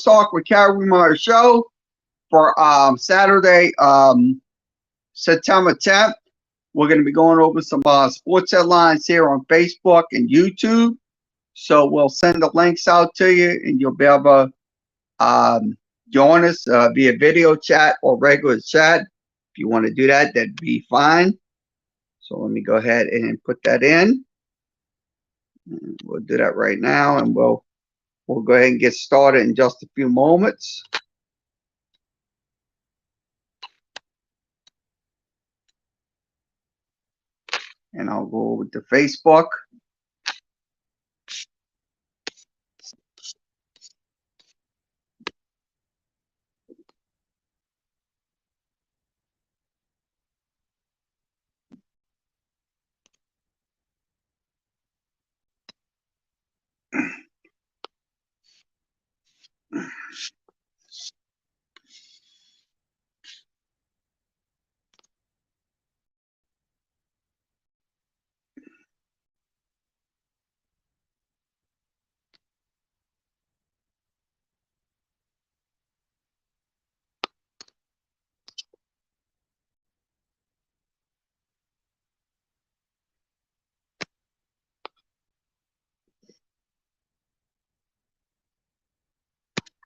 Talk with Kerry Wehmeyer show for Saturday, September 10th. We're going to be going over some sports headlines here on Facebook and YouTube. So we'll send the links out to you, and you'll be able to join us via video chat or regular chat. If you want to do that, that'd be fine. So let me go ahead and put that in. And we'll do that right now, and we'll go ahead and get started in just a few moments. And I'll go over to Facebook.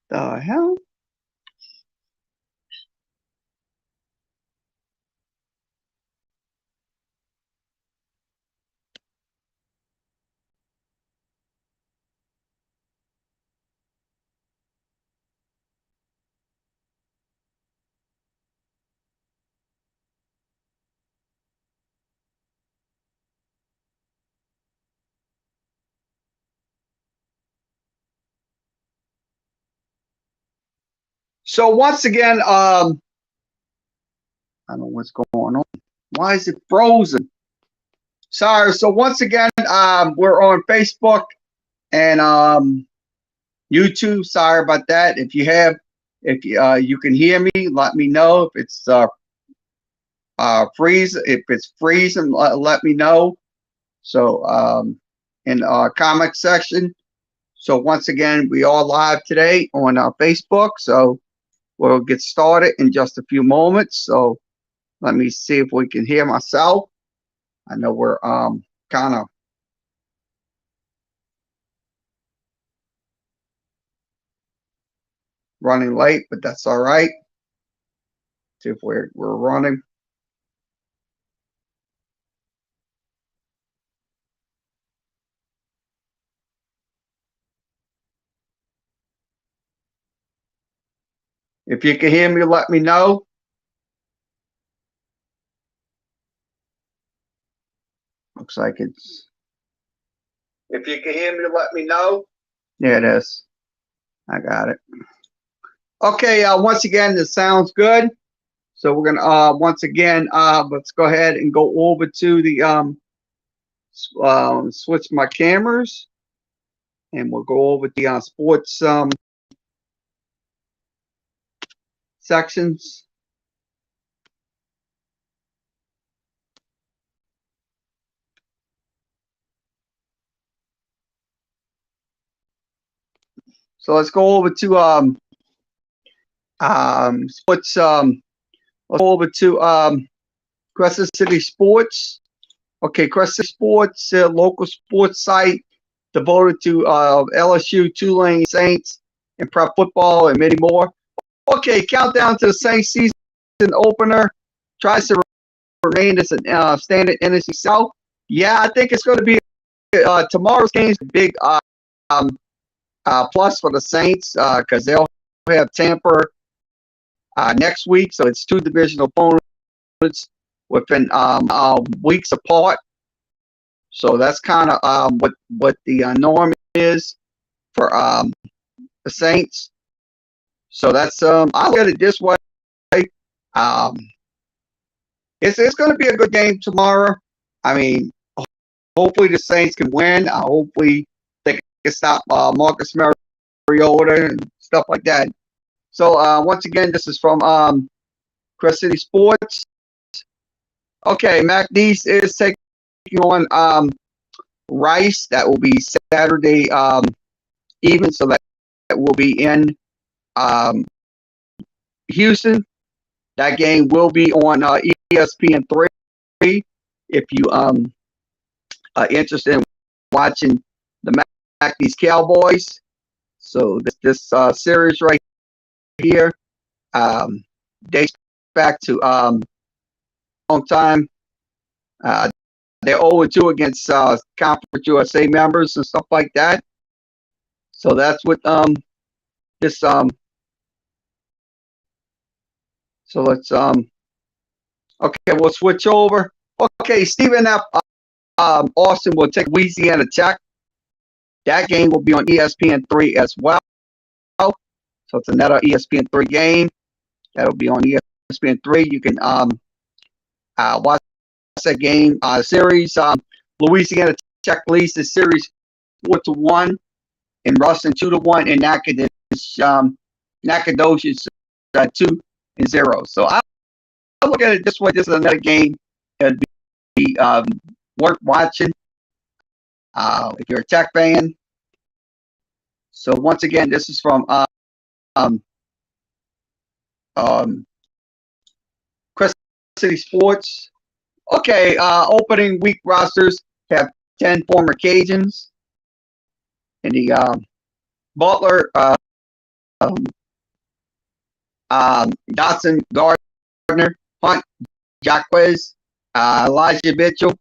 The hell? So once again, I don't know what's going on. Why is it frozen? Sorry. So once again, we're on Facebook and YouTube. Sorry about that. If you can hear me, let me know. If it's if it's freezing, let me know. So in our comment section. So once again, we are live today on our Facebook. So we'll get started in just a few moments. So let me see if we can hear myself. I know we're kind of running late, but that's all right. See if we're running. If you can hear me, let me know. Looks like it's. If you can hear me, let me know. There it is. I got it. Okay. Once again, this sounds good. So we're gonna once again let's go ahead and go over to the switch my cameras, and we'll go over the sports sections. So let's go over to sports. Let's go over to Crescent City Sports. Okay, Crescent Sports, local sports site devoted to LSU, Tulane Saints, and prep football and many more. Okay, countdown to the Saints season opener. Tries to remain as a standard NFC South. Yeah, I think it's going to be tomorrow's game is a big plus for the Saints because they'll have Tampa next week. So it's two divisional opponents within weeks apart. So that's kind of what the norm is for the Saints. So that's I look at it this way. It's going to be a good game tomorrow. I mean, hopefully the Saints can win. Hopefully they can stop Marcus Mariota and stuff like that. So once again, this is from Crescent City Sports. Okay, MacDees is taking on Rice. That will be Saturday evening, so that will be in Houston. That game will be on ESPN3 if you are interested in watching the these Cowboys. So this series right here dates back to long time. They're 0-2 against Conference USA members and stuff like that. So that's what this so let's okay, we'll switch over. Okay, Stephen F. Austin will take Louisiana Tech. That game will be on ESPN3 as well. So it's another ESPN3 game. That'll be on ESPN3. You can watch that game series. Louisiana Tech leads the series 4-1, and Ruston 2-1, and Nacogdoches 2-0. So I look at it this way: this is another game that'd be worth watching if you're a Tech fan. So once again, this is from Crest City Sports. Okay, opening week rosters have 10 former Cajuns. And the Butler, Dotson, Gardner, Hunt, Jacquez, Elijah Mitchell,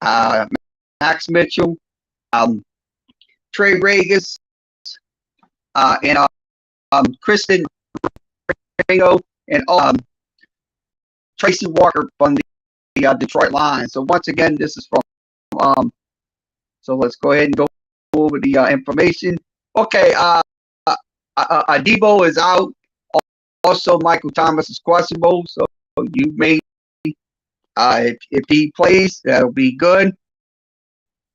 Max Mitchell, Trey Regas, and Kristen Ringo, and Tracy Walker from the Detroit Lions. So once again, this is from so let's go ahead and go over the information. Okay, Adebo is out. Also, Michael Thomas is questionable. So you may, if he plays, that'll be good.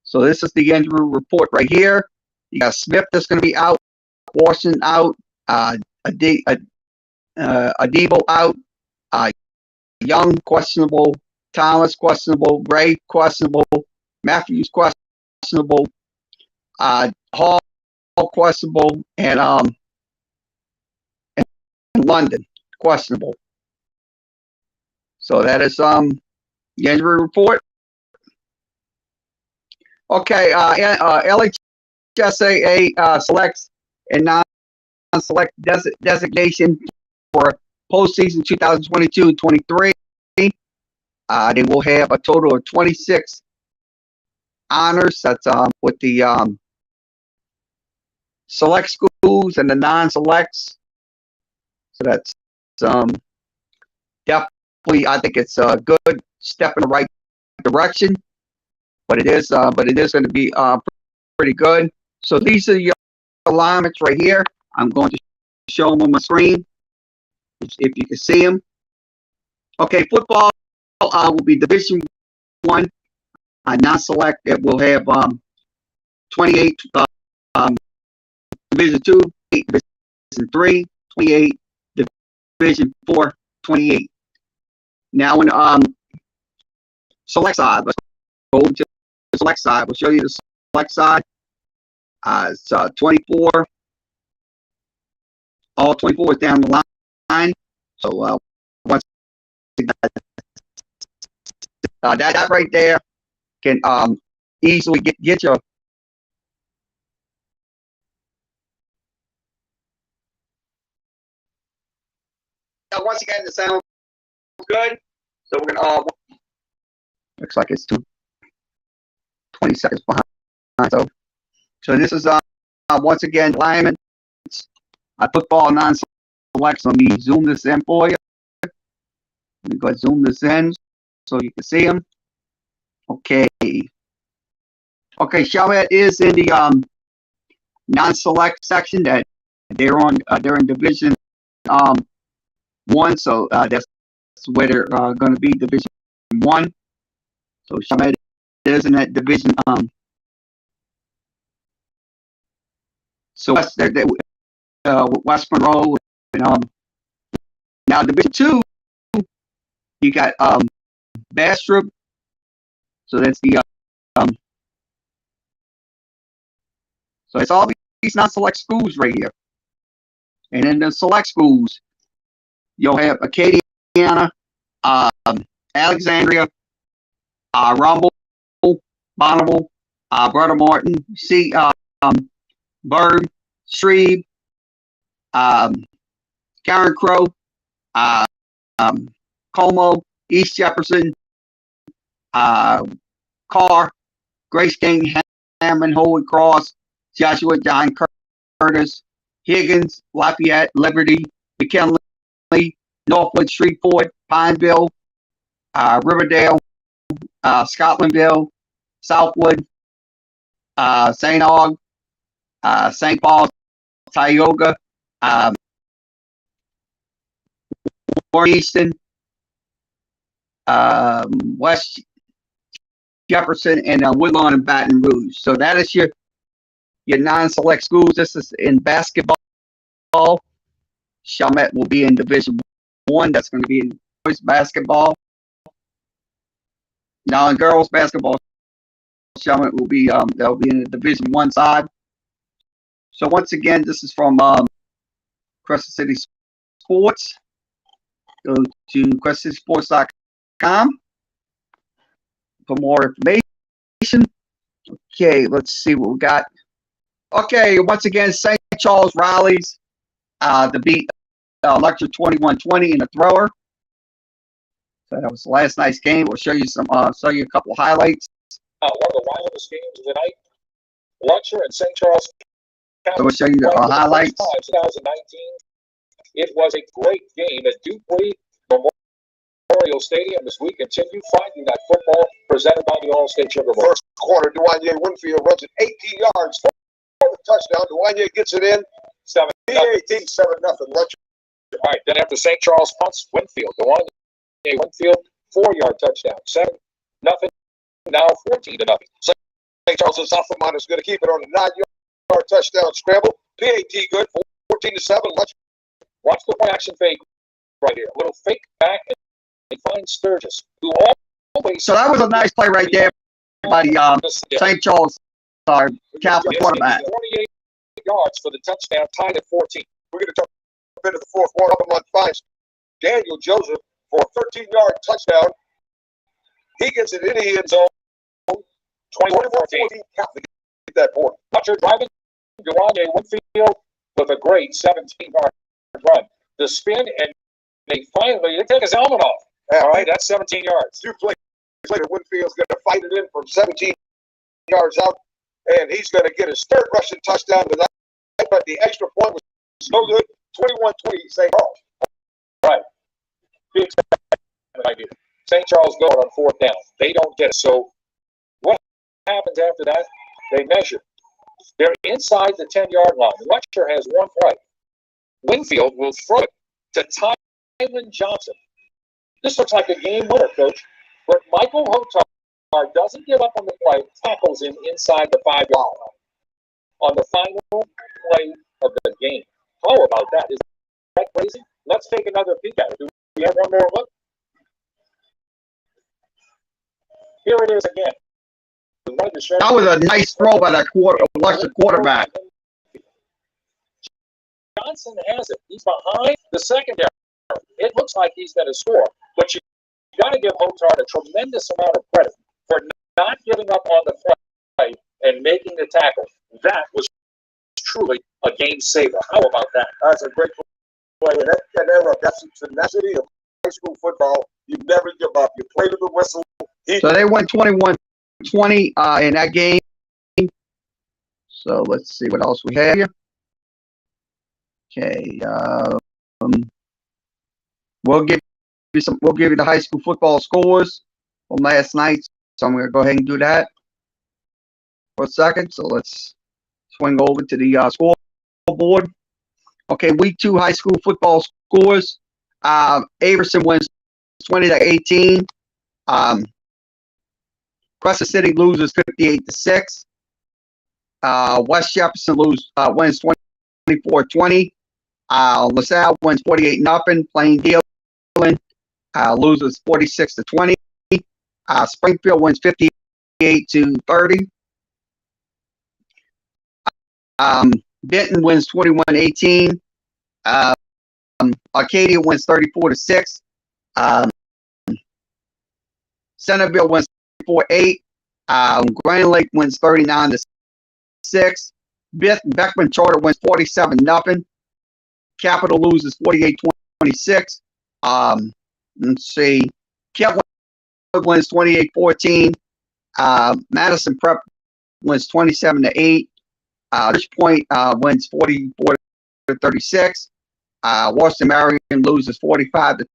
So this is the injury report right here. You got Smith that's going to be out, Washington out, Adebo out, Young questionable, Thomas questionable, Gray questionable, Matthews questionable, Hall questionable, and London questionable. So that is the injury report. Okay, LHSAA selects and non-select designation for postseason 2022-23. They will have a total of 26 honors. That's with the select schools and the non-selects. So that's definitely, I think it's a good step in the right direction. But it is going to be pretty good. So these are your alignments right here. I'm going to show them on my screen if you can see them. Okay, football will be Division 1. Non-select, it will have 28 Division 2, 8 Division 3, 28 Division 4, 28. Now in select side, let's go to the select side. We'll show you the select side. It's 24. All 24 is down the line. So once that right there can easily get your once again the sound good. So we're gonna looks like it's 20 seconds behind. So this is once again alignment. Football non-select. Let me zoom this in for you. Let me go zoom this in so you can see them. Okay. Okay, Chalmette is in the non-select section that they're on. They're in Division 1, so that's where they're going to be, Division 1. So Chalmette is in that division. So West Monroe, and now Division 2, you got Bastrop. So that's the so it's all these non-select schools right here. And in the select schools, you'll have Acadiana, Alexandria, Rumble, Bonneville, Brother Martin, Bird, Shreve, Karen Crow, Como, East Jefferson, Carr, Grace King, Hammond, Holy Cross, Joshua John Curtis, Higgins, Lafayette, Liberty, McKinley, Northwood, Shreveport, Pineville, Riverdale, Scotlandville, Southwood, St. Aug, St. Paul, Tioga, Warren Easton, West Jefferson, and Woodlawn and Baton Rouge. So that is your non-select schools. This is in basketball. Chalmette will be in Division 1. That's going to be in boys basketball. Now in girls basketball, Chalmette will be they'll be in the Division 1 side. So once again, this is from Crescent City Sports. Go to crescentcitysports.com for more information. Okay, let's see what we got. Okay, once again, St. Charles rallies to beat Lecture 21-20 in the thrower. So that was last night's game. We'll show you a couple of highlights. One of the wildest games of the night. Lecture and St. Charles. So we'll show you the highlights. 2019. It was a great game at Dupree Memorial Stadium as we continue finding that football presented by the All-State Sugar Bowl. First quarter, Duane Winfield runs it 18 yards for the touchdown. Duane gets it in. 18, 7-0. All right, then after St. Charles punts, Winfield. Duane Winfield, 4-yard touchdown. 7-0. Now 14-0. St. Charles' sophomore is going to keep it on a 9-yard touchdown scramble. PAT good, 14-7. Watch the play action fake right here. A little fake back and find Sturgis, who always. So that was a nice play right there by St. Charles Catholic quarterback. 28 yards for the touchdown, tied at 14. We're going to jump into the fourth quarter. Up finds Daniel Joseph for a 13-yard touchdown. He gets it in the end zone. 24-14. Catholic get that board. Butcher driving. Duane Winfield with a great 17-yard run. The spin, and they take his helmet off. All right, that's 17 yards. 2 plays later, Winfield's going to fight it in from 17 yards out, and he's going to get his third rushing touchdown tonight. But the extra point was no good. 21-20 St. Charles. Right. Big idea. St. Charles going on fourth down. They don't get it. So what happens after that? They measure. They're inside the 10-yard line. Lecture has one play. Winfield will throw it to Tylen Johnson. This looks like a game winner, Coach. But Michael Hotar doesn't give up on the play, tackles him inside the 5-yard line on the final play of the game. How about that? Is that crazy? Let's take another peek at it. Do we have one more look? Here it is again. That was a nice throw by that quarterback. Johnson has it. He's behind the secondary. It looks like he's going to score, but you got to give Hotard a tremendous amount of credit for not giving up on the play and making the tackle. That was truly a game saver. How about that? That's a great play. In that era, that's the tenacity of high school football. You never give up. You play to the whistle. So they went 21-20 in that game. So let's see what else we have here. Okay, we'll give you the high school football scores from last night. So I'm going to go ahead and do that for a second. So let's swing over to the scoreboard. Okay, week 2 high school football scores. Averson wins 20-18. Crescent City loses 58-6. West Jefferson wins 24-20. LaSalle wins 48-0. Plain Dealing loses 46-20. Springfield wins 58-30. Benton wins 21-18. Um, Arcadia wins 34-6. Centerville wins 34-8. Grand Lake wins 39-6. Beckman Charter wins 47-0. Capital loses 48-26. Let's see. Kentwood wins 28-14. Madison Prep wins 27-8. Rich Point wins 44-36. Washington Marion loses 45-20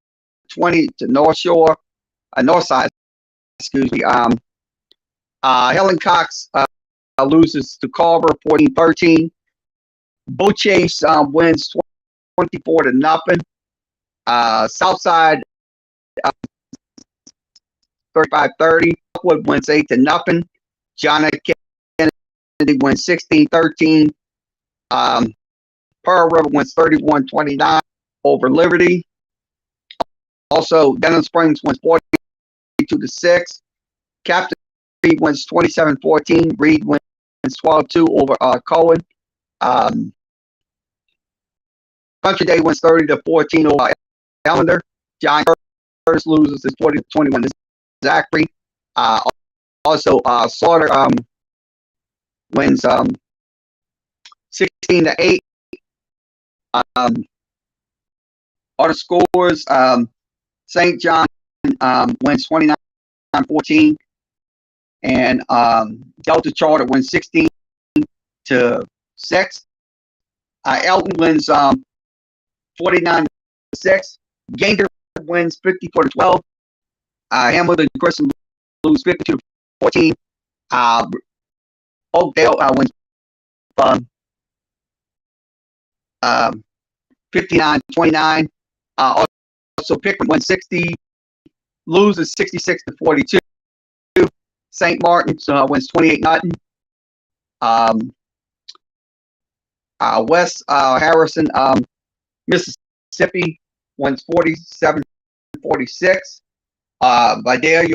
to North Shore, Northside, excuse me. Helen Cox loses to Carver 14-13. Bull Chase wins 24-0. Southside 35-30. Wood wins 8-0. John F. Kennedy wins 16-13. Pearl River wins 31-29 over Liberty. Also, Denham Springs wins 42-6. Captain wins 27-14. Reed wins 12-2 over Cohen. Country Day wins 30-14 over Ellender. John Curtis loses 40-21 to Zachary. Also, Slaughter wins 16-8. Other scores: St. John wins 29-14, and Delta Charter wins 16-6. Elton wins 49-6. Ganger wins 54-12. Hamilton Christian lose 52-14. Oakdale wins 59-29. Also, Pickford wins 60, loses 66-42. St. Martin's wins 28-0. West Harrison, Mississippi wins 47-46. Vidalia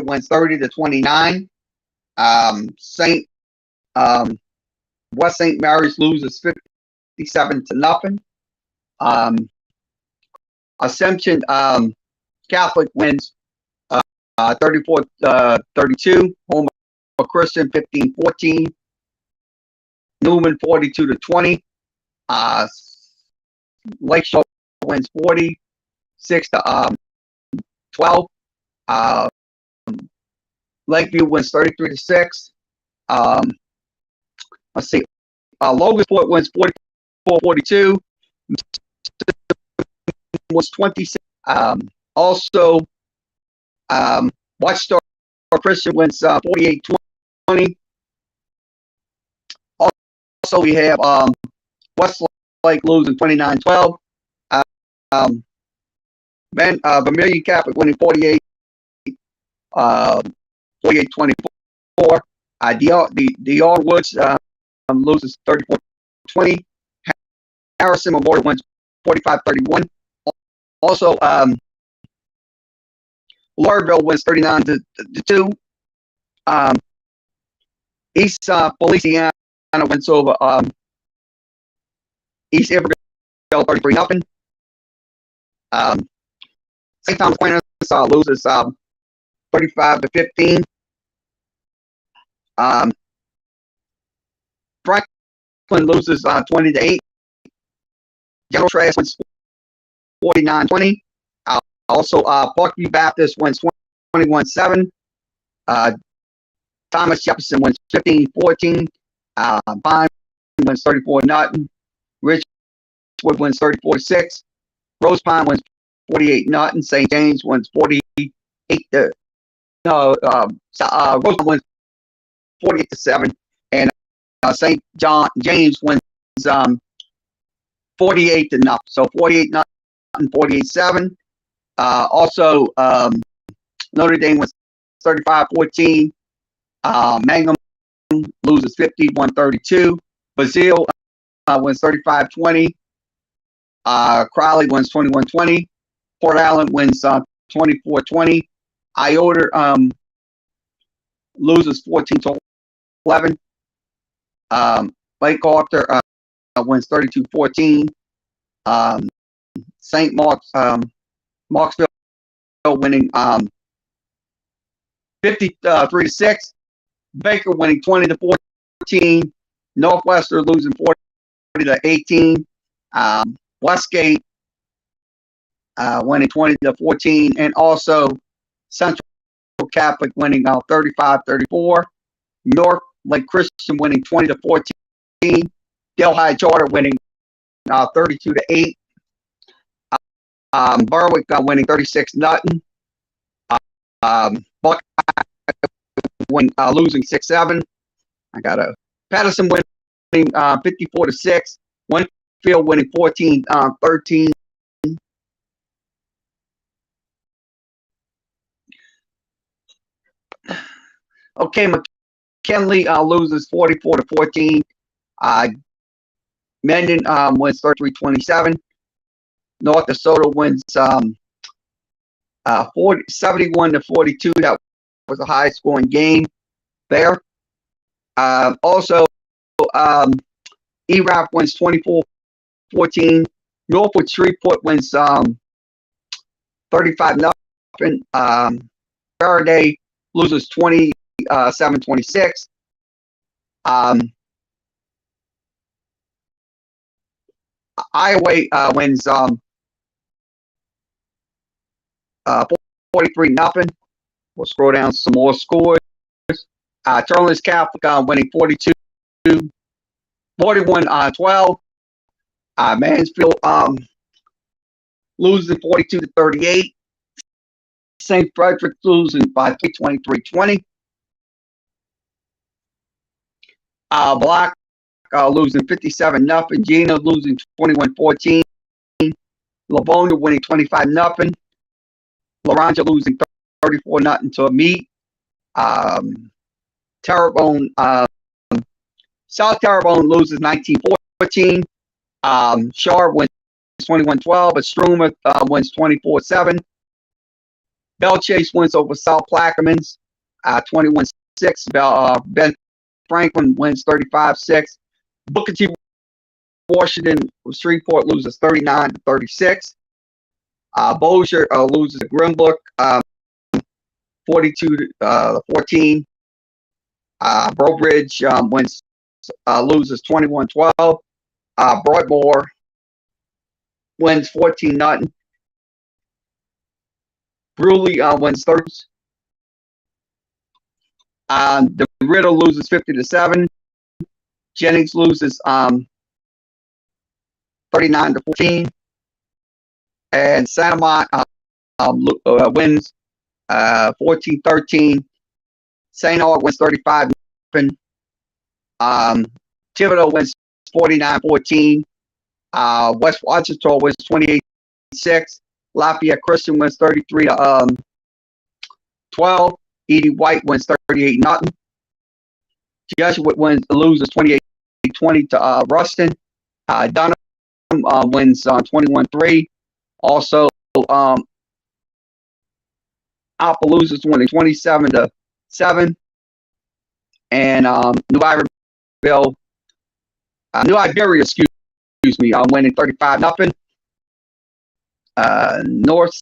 wins 30-29. West St. Mary's loses 57-0. Assumption Catholic wins 34-32. Homer Christian 15-14. Newman 42-20. Lakeshore wins 46-12. Lakeview wins 33-6. Let's see. Logansport wins 44-42. Was 26. Also, Watchtower Christian wins 48-20. Also, we have Westlake losing 29-12. Vermilion Catholic winning 48-24. The Woods loses 34-20. Harrison Memorial wins 45-31. Also, Laurelville wins 39-2. East Feliciana wins over East Iberville 33-0. St. Thomas Aquinas loses 35-15. Franklin loses 20-8. General Trash wins 49-20. Also, Parkview Baptist wins 21-7. Thomas Jefferson wins 15-14. Bond wins 34-0. Richwood wins 34-6. Rose Pine wins 48-0. St. James wins 48 to Rose Pine wins 48-7. And St. James wins 48-0. So 48-0 and 48-7. Also, Notre Dame wins 35-14. Mangum loses 51-32. Basile wins 35-20. Crowley wins 21-20. Port Allen wins 24-20. Iota loses 14-11. Lake Arthur wins 32-14. St. Mark's, Marksville winning 53-6. Baker winning 20-14. Northwestern losing 40-18. Westgate winning 20-14, and also Central Catholic winning 35-34. North Lake Christian winning 20-14. Delhi Charter winning 32-8. Berwick winning 36-0. Buckeye losing 6-7. I got a Patterson winning 54-6. Winfield winning 14-13. Okay, McKinley loses 44-14. Mendon wins 33-27. North Dakota wins 71-42. That was a high scoring game there. Also, ERAP wins 24-14. Norfolk Shreveport wins 35-0. Faraday loses 27-26. Iowa wins 43-0. We'll scroll down some more scores. Turner's Catholic winning 41-12. Mansfield losing 42-38. St. Frederick losing by 23-20. Black losing 57-0. Gina losing 21-14. Livonia winning 25-0. Laranja losing 34-0 to a meet. Terrebonne, South Terrebonne loses 19-14. Shar wins 21-12. Estruma wins 24-7. Bellchase wins over South Plaquemines 21-6. Ben Franklin wins 35-6. Booker T. Washington Shreveport loses 39-36. Bossier loses to Grimbook 42-14. Brobridge loses 21-12. Broadmoor wins 14-0. Bruley wins 30. The Riddle loses 50-7. Jennings loses 39-14. And Santa Mont wins 14-13. St. Aug wins 35-0. Thibodeau wins 49-14. West Washington wins 28-6. Lafayette Christian wins 33-12. Edie White wins 38-0. Jesuit loses 28-20 to Ruston. Dunham wins 21-3. Also, Appaloosas winning 27-7. And New Iberia, excuse me, winning 35-0. North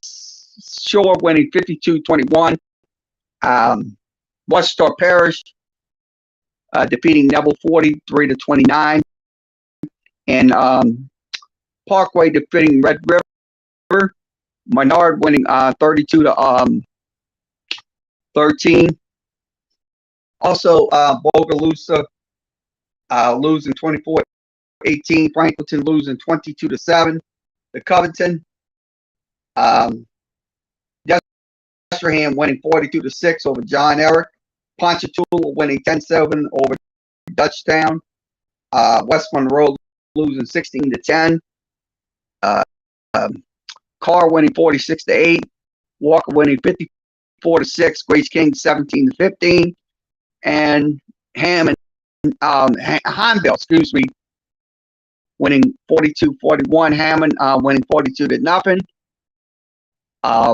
Shore winning 52-21. Westchester Parish defeating Neville 43-29. And Parkway defeating Red River. Menard winning 32-13. Also, Bogalusa losing 24-18. Franklinton losing 22-7 to Covington. Destrehan winning 42-6 over John Eric. Ponchatoula winning 10-7 over Dutchtown. West Monroe losing 16-10. Carr winning 46-8. Walker winning 54-6. Grace King 17-15. And Heimdall, winning 42-41. Hammond winning 42-0.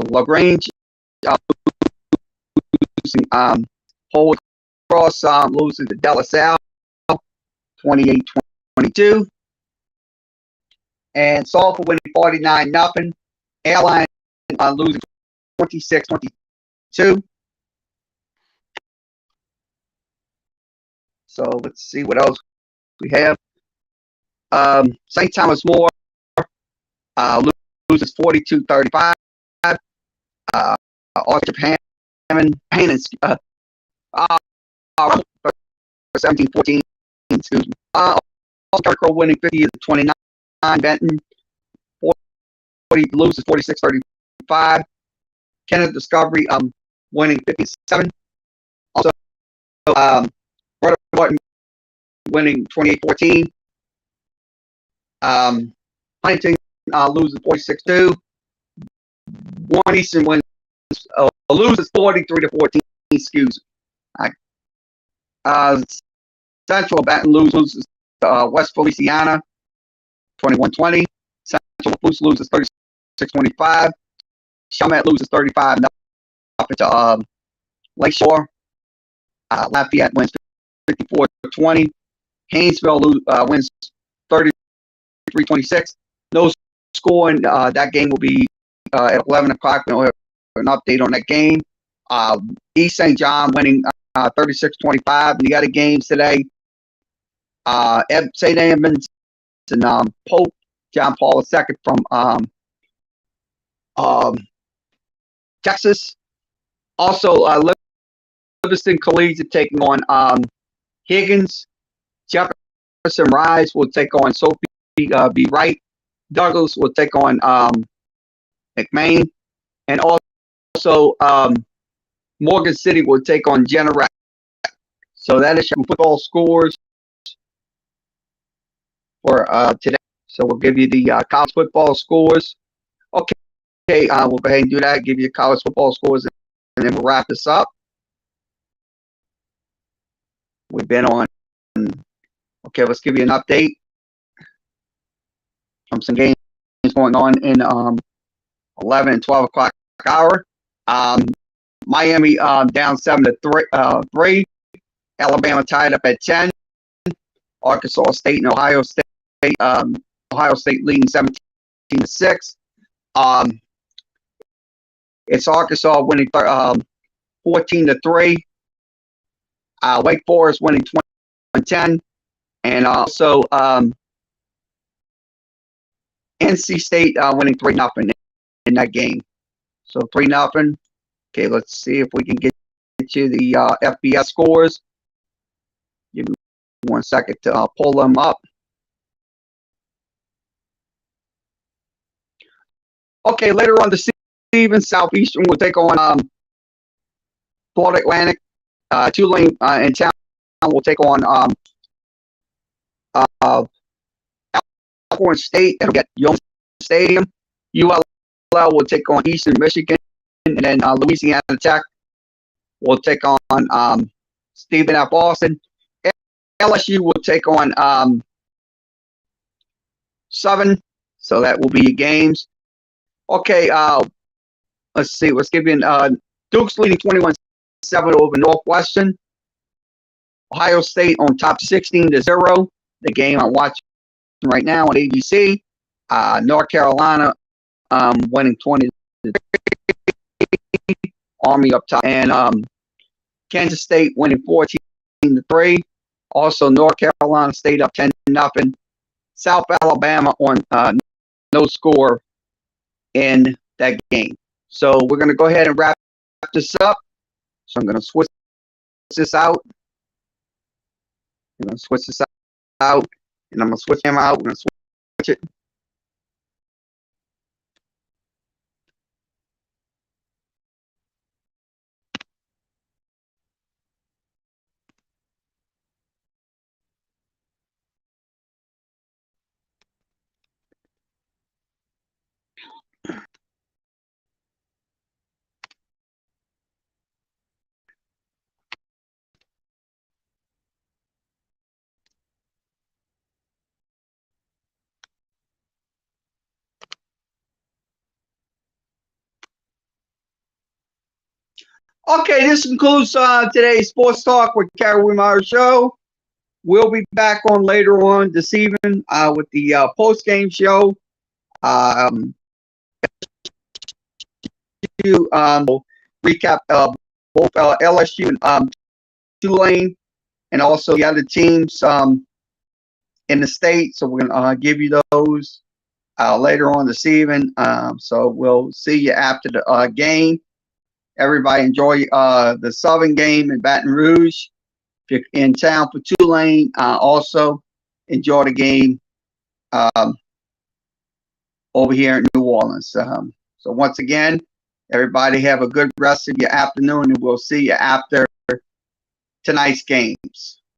LaGrange losing Holy Cross losing to De La Salle 28-22. and Sulphur winning 49-0. Airline losing 26-22. So let's see what else we have. St. Thomas More loses 42-35. Archbishop Hammond 17-14. Excuse me. Kirkrow winning 50-29. Benton 40 loses 46-35. Kenneth Discovery winning 57. Also, Brother Barton winning 28-14. Huntington loses 46-2. Warren Eastern wins loses 43-14. Excuse me. Central Baton Rouge loses West Feliciana 21-20. Central Boost loses 36-25. Chalmette loses 35 to Lakeshore. Lafayette wins 54-20. Haynesville wins 33-26. No score in that game will be at 11 o'clock. We'll have an update on that game. East St. John winning 36-25. And you got a games today. St. Edmunds and Pope John Paul II from Texas. Also, Livingston Collegiate taking on Higgins. Jefferson Rise will take on Sophie B. Wright. Douglas will take on McMain. And also, Morgan City will take on Generac. So that is some football scores for today. So we'll give you the college football scores. Okay, we'll go ahead and do that. Give you college football scores, and then we'll wrap this up. We've been on. Okay, let's give you an update from some games going on in 11 and 12 o'clock hour. Miami down 7-3. Alabama tied up at 10. Arkansas State and Ohio State. Ohio State leading 17-6. It's Arkansas winning 14-3. Wake Forest winning 20-10. And also NC State winning 3-0 in that game. So 3-0. Okay, let's see if we can get you the FBS scores. Give me 1 second to pull them up. Okay, later on this evening, Southeastern will take on Florida Atlantic. Tulane in town will take on Alcorn State. It'll get Young Stadium. ULL will take on Eastern Michigan. And then Louisiana Tech will take on Stephen F. Austin. LSU will take on Southern. So that will be your games. Okay, let's see. Let's give you Duke's leading 21-7 over Northwestern. Ohio State on top 16-0. The game I'm watching right now on ABC. North Carolina winning 20. Army up top, and Kansas State winning 14-3. Also, North Carolina State up 10-0. South Alabama on no score in that game. So we're going to go ahead and wrap this up. So I'm going to switch this out. I'm going to switch this out, and I'm going to switch him out. I'm going to switch it. Okay, this concludes today's Sports Talk with Kerry Wehmeyer show. We'll be back on later on this evening with the post-game show Um, recap both LSU and Tulane, and also the other teams in the state. So we're gonna give you those later on this evening. So we'll see you after the game. Everybody enjoy the Southern game in Baton Rouge. If you're in town for Tulane, also enjoy the game over here in New Orleans. So once again, everybody have a good rest of your afternoon, and we'll see you after tonight's games.